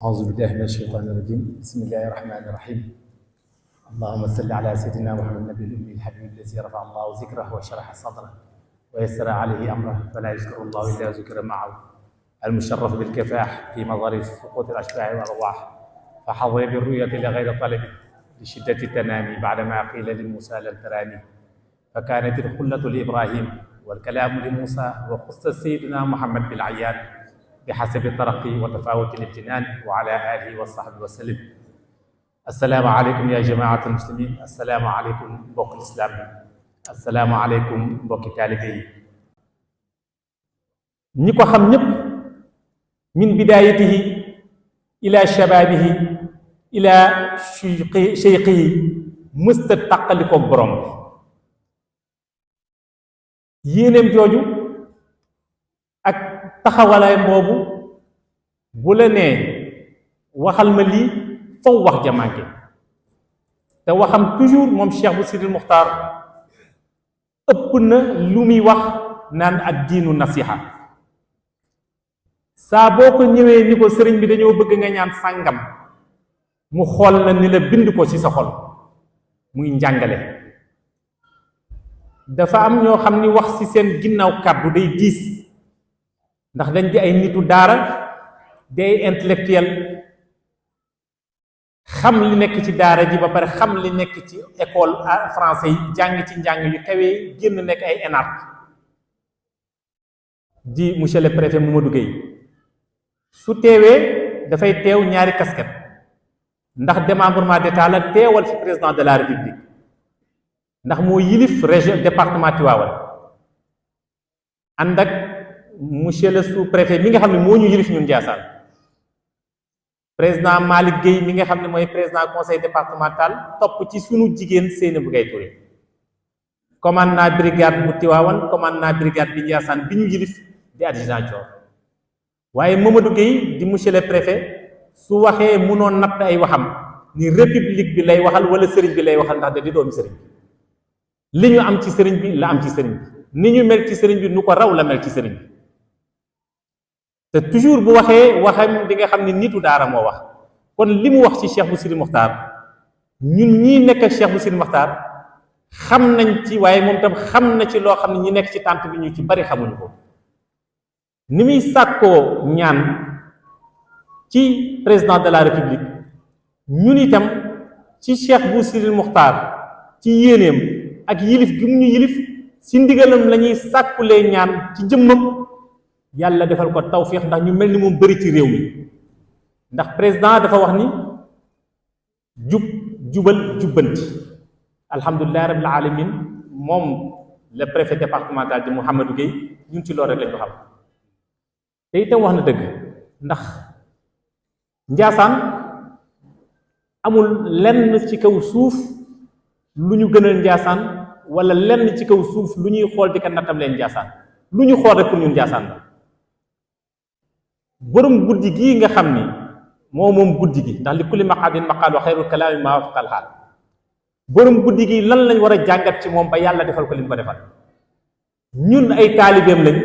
أعوذ بالله من الشيطان الرجيم بسم الله الرحمن الرحيم اللهم صل على سيدنا محمد النبي الأمي الحبيب الذي رفع الله ذكره وشرح صدره ويسر عليه أمره فلا يذكر الله إلا ذكر معه المشرف بالكفاح في مظاهر سقوط الأشباح والأرواح فحظي بالرؤية لغير طلب لشدة التنامي بعدما قيل لموسى لن تراني فكانت الخلة لإبراهيم والكلام لموسى وخص سيدنا محمد بالعيان بحسب الترقي وتفاوت الامتنان وعلى آله وصحبه وسلم. السلام عليكم يا جماعة المسلمين، السلام عليكم mbokk lislaam bi, السلام عليكم mbokki taalibe yi. ñi ko xam ñépp min bidaayatihi ila shababihi ila cheikhihi mësta tàqalikoog borom yéeneem jooju ak taxawalaay boobu bu la nee waxal ma lii faw wax jamanke te waxam toujours moom Cheikh bu Sidil Muxtaar ëpp na lu muy wax naan ak diinu nasiha. saa boo ko ñëwee ni ko sëriñ bi dañoo bëgg nga ñaan sàngam mu xool na ni la bind ko ci sa xol muy njàngale. dafa am ñoo xam ni wax ci seen ginnaaw kàddu day diis ndax dañ di ay nitu daara day intellectuel xam li nekk ci daara ji ba pare xam li nekk ci école français yi jàng ci njàng yu kawee génn nekk ay énarque di monsieur le préfet Mamadou Gueye su teewee dafay teew ñaari casquette ndax démembrement d'état la teewal fi président de la république ndax moo yilif région département Tivaouane ànd ak monsieur le sous-préfet mi nga xam ne moo ñu yilif ñun Ndiassane président Malick Gueye mi nga xam ne mooy président conseil départemental topp ci sunu jigéen Seynabou Gaye Touré commandant brigade bu Tivaouane commandant brigade bi Ndiassane bi ñu yilif di adjudant Thior waaye Mamadou Gueye di monsieur le préfet su waxee mënoon natt ay waxam ni république bi lay waxal wala sëriñ bi lay waxal ndax da di doomi sëriñ bi li ñu am ci sëriñ bi la am ci sëriñ bi ni ñu mel ci sëriñ bi nu ko raw la mel ci sëriñ bi te toujours bu waxee waxam di nga xam ni nitu daara moo wax. kon li mu wax ci Cheikh bu Sidil Muxtaar ñun ñii nekk ak Cheikh bu Sidil Muxtaar xam nañ ci waaye moom tam xam na ci loo xam ne ñi nekk ci tànt bi ñu ci bari xamuñu ko. ni muy sàkkoo ñaan ci président de la république ñun itam ci Cheikh bu Sidil Muxtaar ci yéeneem ak yilif gi mu ñu yilif si ndigalam la ñuy sàkkulee ñaan ci jëmmam yàlla defal ko tawfiix ndax ñu mel ni moom bëri ci réew mi ndax président dafa wax ni jub jubal jubbanti alhamdulilah rabbil alamin moom le préfet départemental di Mouhamadou Gueye ñun ci loolu rek lañ ko xam te itam wax na dëgg ndax Njaasaan amul lenn ci kaw suuf lu ñu gënal Njaasaan wala lenn ci kaw suuf lu ñuy xool di ko nattam leen Njaasaan lu ñu xool rek pour ñun Njaasaan la borom guddi gii nga xam ni moom guddi gi ndax li kulli maqaadin maqaal wa xayrul kalaami maa wafaqal xaal borom guddi gi lan lañ war a jàngat ci moom ba yàlla defal ko li mu ko defal ñun ay taalibeem lañ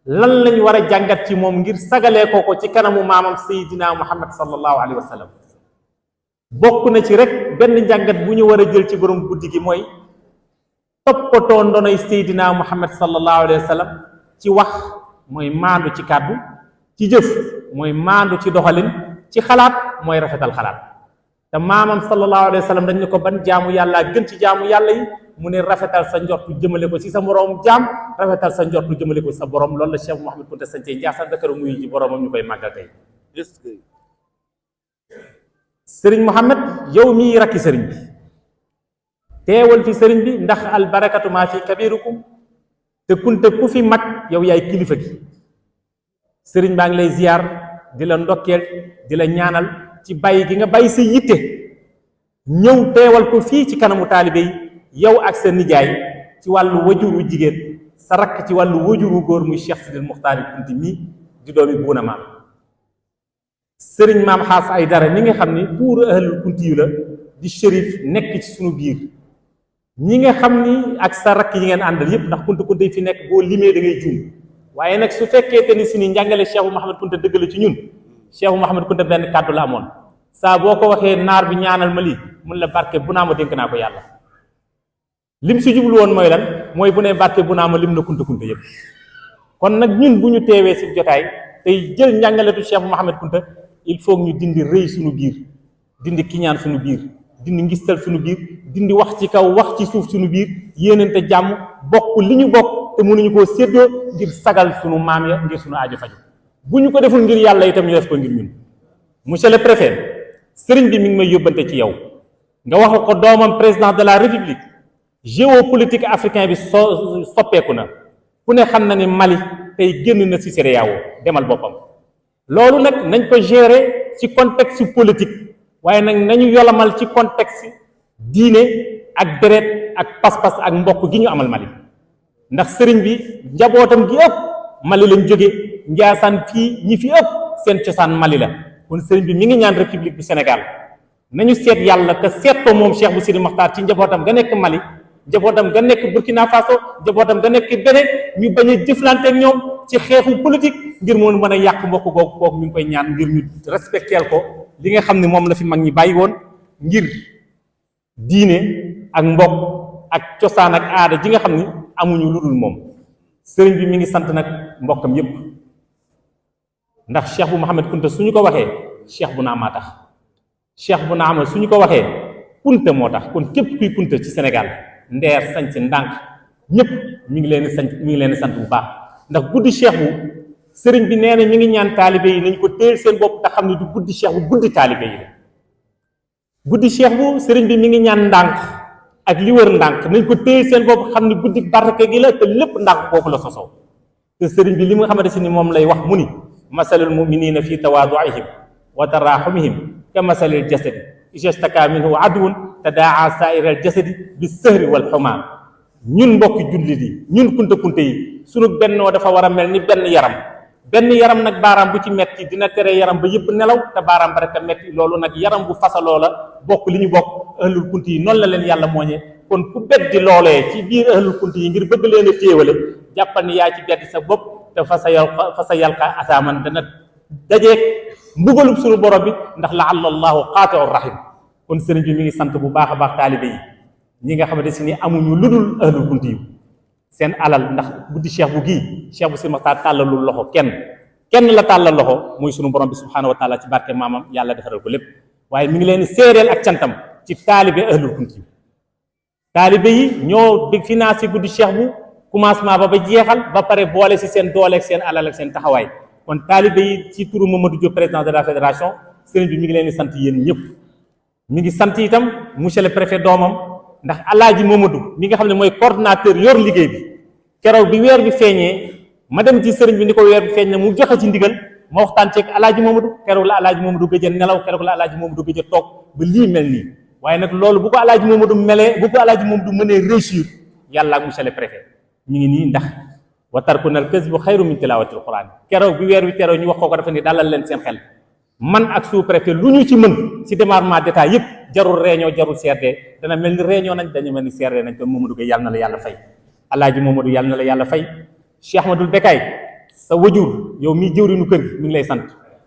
lan lañ war a jàngat ci moom ngir sagalee ko ci kanamu maamam Seydina Muhammad sallallahu alayhi wa sallam bokk na ci rek benn njàngat bu ñu war a jël ci borom guddi gi mooy toppatoo ndonoy Seydina Muhammad sallallahu alayhi wa sallam ci wax mooy maandu ci kàddu ci jëf mooy maandu ci doxalin ci xalaat mooy rafetal xalaat te maamam sallallahu alayhi wa sallam dañ ne ko ban jaamu yàlla gën ci jaamu yàlla yi mu ne rafetal sa njortu jëmale ko ci sa moroom jaam rafetal sa njortu jëmale ko ci sa borom loolu la Cheikh Mouhamed Kounta Santhié Ndiassane Dakar muy ci boromam ñu koy màggal tey. sëriñ Mouhamed yow mii rakki sëriñ bi teewal fi sëriñ bi ndax albarakatu maa fi kabirukum te Kunta ku fi mag yow yaay kilifa gi sëriñ baa ngi lay ziyaar di la ndokkeel di la ñaanal ci bàyyi gi nga bàyyi sa yitte ñëw teewal ko fii ci kanamu taalibe yi yow ak sa nijaay ci wàllu wajuru jigéen sa rakk ci wàllu wajuru góor muy Cheikh Sidil Muxtaar Kunti mii di doomi buuna maam sëriñ maam xaas ay dara mi nga xam ni buuru ahlul kunti yu la di shérif nekk ci sunu biir ñi nga xam ni ak sa rakk yi ngeen àndal yépp ndax kunta yi fi nekk boo limee da ngay juum waaye nag su fekkee te ni si ni njàngale Cheikh Mouhamed Kounta dëgg la ci ñun Cheikh Mouhamed Kunta benn kàddu la amoon saa boo ko waxee naar bi ñaanal ma lii mun la barke bu naa ma dénk naa ko yàlla lim si jublu woon mooy lan mooy bu ne barke bu naa ma lim na kunta kunta yëpp kon nag ñun bu ñu teewee si jotaay tey jël njàngaletu Cheikh Mouhamed Kunta il faut ñu dindi rëy suñu biir dindi kiñaan suñu biir dindi ngistal suñu biir dindi wax ci kaw wax ci suuf suñu biir yéenante jàmm bokk li ñu bokk te mënuñu koo séddoo ngir sagal suñu maam ya ngir suñu aajo faju bu ñu ko deful ngir yàlla itam ñu def ko ngir ñun monsieur le préfet sëriñ bi mi ngi may yóbbante ci yow nga wax ko doomam président de la république géopolitique africain bi soppeeku na ku ne xam na ni Mali tey génn na ci CEDEAO demal boppam loolu nag nañ ko gérer ci contexte politique waaye nag nañu yolamal ci contexte diine ak deret ak pas-pas ak mbokk gi ñu amal Mali ndax sëriñ bi njabootam gi ëpp Mali lañ jóge Njaasaan fii ñi fi ëpp seen cosaan Mali la kon sëriñ bi mi ngi ñaan république du Sénégal nañu seet yàlla te seet ko moom Cheikh bu Sidi Maxtaar ci njabootam nga nekk Mali njabootam nga nekk Burkina Faso njabootam nga nekk Bénin ñu bañ a jëflante ak ñoom ci xeexu politique ngir moom mën a yàq mbokk googu kooku ñu ngi koy ñaan ngir ñu respecteel ko li nga xam ne moom la fi mag ñi bàyyi woon ngir diine ak mbokk ak cosaan ak aada ji nga xam ni amuñu lu dul moom sëriñ bi mi ngi sant nag mbokkam yépp ndax Cheikh bu Mouhamed Kunta suñu ko waxee Cheikh bu Naama tax Cheikh bu Naama suñu ko waxee Kunta moo tax kon képp kuy Kunta ci Sénégal ndeer sanc ndànk ñëpp mi ngi leen di sant bu baax ndax guddi Cheikh bu sëriñ bi nee na mi ngi ñaan taalibe yi nañ ko téel seen bopp te xam ne du guddi Cheikh bu guddi taalibe yi la guddi Cheikh bu sëriñ bi mi ngi ñaan ndànk ak li wër ndànk nañ ko téel seen bopp xam ne guddi barke gi la te lépp ndànk kooku la sosoo te sëriñ bi li nga xamante si ni moom lay wax mu ni masalul muminina fi tawaaduihim wa taraxumihim ka masalil jasadi istaka minhu adwun tadaa sairal jasadi bi sëhri wal xumaa ñun mbokki jullit yi ñun kunta kunta yi sunu bennoo dafa war a mel ni benn yaram nag baaraam bu ci metti dina tere yaram ba yëpp nelaw te baaraam ba rek a metti loolu nag yaram bu fasaloo la bokk li ñu bokk ahlul kunti yi noonu la leen yàlla mooñee kon ku beddi loolee ci biir ahlul kunti yi ngir bëgg leen a féewale jàppal ni yaa ci beddi sa bopp te fa sa yalqa asaaman dana dajeeg mbugalub suñu borom bi ndax laalla allahu qaati'ur rahim kon sëriñ bi mi ngi sant bu baax a baax taalibe yi ñi nga xamante si ni amuñu lu dul ahlul kunti yi seen alal ndax guddi cheikh bu gii Cheikh bu Sidi Maxtaar tàllalul loxo kenn la tàllal loxo muy sunu borom bi subhaanahu wa taala ci barke maamam yàlla defaral ko lépp waaye mi ngi leen di séeréel ak cantam ci taalibe ahlul kunti yi taalibe yi ñoo di financé guddi cheikh bu commencement ba jeexal ba pare boole si seen doole ak seen alal ak seen taxawaay kon taalibe yi ci turu Mamadou Diop président de la fédération sëriñ bi mi ngi leen di sant yéen ñëpp mi ngi sant itam monsieur le préfet doomam ndax alaaji Mamadou mi nga xam ne mooy coordonnateur yor liggéey bi keroog bi weer bi feeñee ma dem ci sëriñ bi ni ko weer bi feeñ na mu joxe ci ndigal ma waxtaan ceeg alaaji Mamadou keroog la alaaji Mamadou gëj a nelaw keroog la alaaji Mamadou gëj a toog ba lii mel nii waaye nag loolu bu ko alaaji Mamadou mënee réussir yàlla ak monsieur le préfet mi ngi nii ndax wa tarkunal kasbu xayru min tilaawatil quraan keroog bi weer bi teroo ñu wax ko dafa ni dalal leen seen xel man ak sous préfet lu ñu ci mën ci département d'état yëpp jarul réunion jarul CRD dana mel ni réunion nañ dañu mel ni CRD nañ ko Mamadou Gueye yàlla na la yàlla fay alaaji Mamadou yàlla na la yàlla fay Cheikh Ahmadul Bekaay sa wajur yow mii jëwrinu kër gi mi ngi lay sant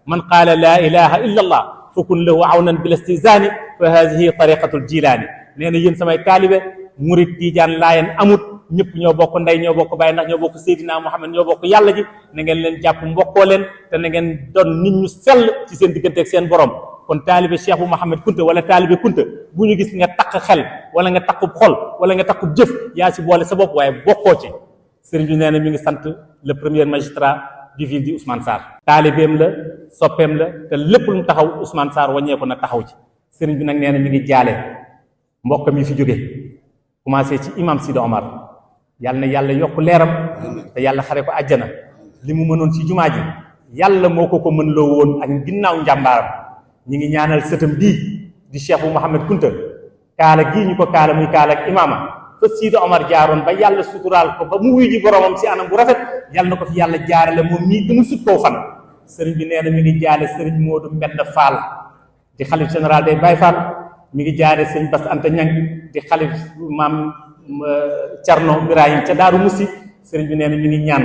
man qaala laa ilaha illa allah fa kun lahu awnan bil istizaani fa hadihi tariqatul jilaani nee na yéen samay taalibe murid tiijaan laayeen amut ñëpp ñoo bokk ndey ñoo bokk bàyyi ndax ñoo bokk Seydina Muhammad ñoo bokk yàlla ji na ngeen leen jàpp mbokkoo leen te na ngeen doon nit ñu sell ci seen diggante ak seen borom kon taalibe Cheikh bu Mouhamed Kunta wala taalibe Kunta bu ñu gis nga takk xel wala nga takkub xol wala nga takkub jëf yaa si boole sa bopp waaye bokkoo ci sëriñ bi nee na mi ngi sant le premier magistrat du ville di Ousmane Sarr taalibeem la soppeem la te lépp lu mu taxaw Ousmane Sarr wàññeeku na taxaw ci sëriñ bi nag nee na mi ngi jaale mbokkam yi fi jóge commencé ci imam Sidi Omar yàlla na yàlla yokk leeram te yàlla xare ko àjjana li mu mënoon ci jumaa ji yàlla moo ko mën loo woon ak ginnaaw njàmbaaram ñi ngi ñaanal sëtam bii di Cheikh bu Mouhamed Kunta kaala gii ñu ko kaala muy kaala ak imaama fa Sidi Omar jaaroon ba yàlla suturaal ko ba mu wuy ji boromam si anam bu rafet yàlla na ko fi yàlla jaarale moom mii gëmu sut koo fan sëriñ bi nee na mi ngi jaale sëriñ Modou Mbend Fall di xalif général day Baye Fall mi ngi jaare sëñ Bass Anta Ñang di xalif maam Cerno Birahim ca Daaru Musi sëriñ bi nee na mi ngi ñaan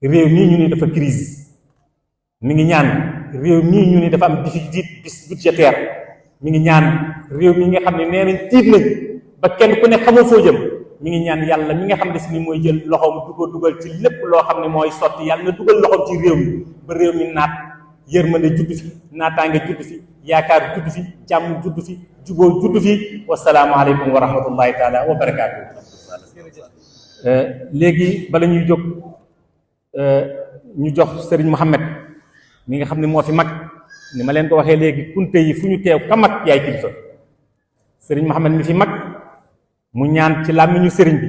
réew mii ñu ni dafa crise mi ngi ñaan réew mii ñu ni dafa am déficit budgétaire mi ngi ñaan réew mi nga xam ne nee nañ tiit nañ ba kenn ku ne xamoo foo jëm mi ngi ñaan yàlla mi nga xam ne si ni mooy jël loxoom dugal ci lépp loo xam ne mooy sotti yàlla na dugal loxoom ci réew mi ba réew mi naat yërmande judd fi naataange judd fi yaakaar judd fi jàmm judd fi juboo judd fi wasalaamu aleykum wa rahmatullahi taala wa barakaatu. léegi bala ñuy jóg ñu jox Serigne Mohamed mi nga xam ne moo fi mag ni ma leen ko waxee léegi kunte yi fu ñu teew ka mag yaay kilifa Serigne Mohamed mi fi mag mu ñaan ci làmmiñu sëriñ bi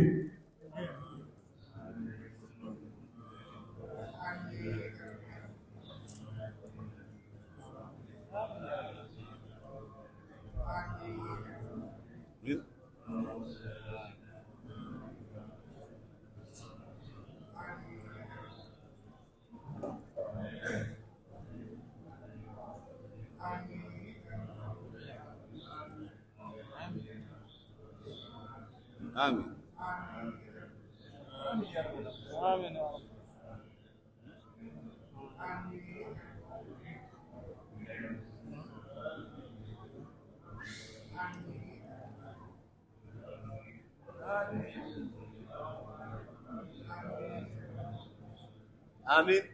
آمين آمين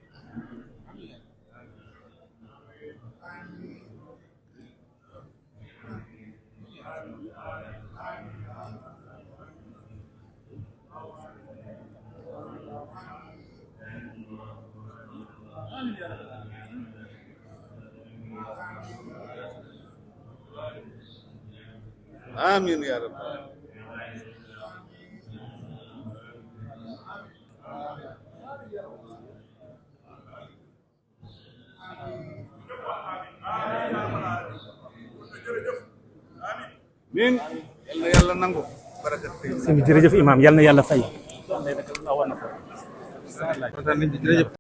آمين يا رب min yàlla nangu barakat jërëjëf imam yal na yàlla fay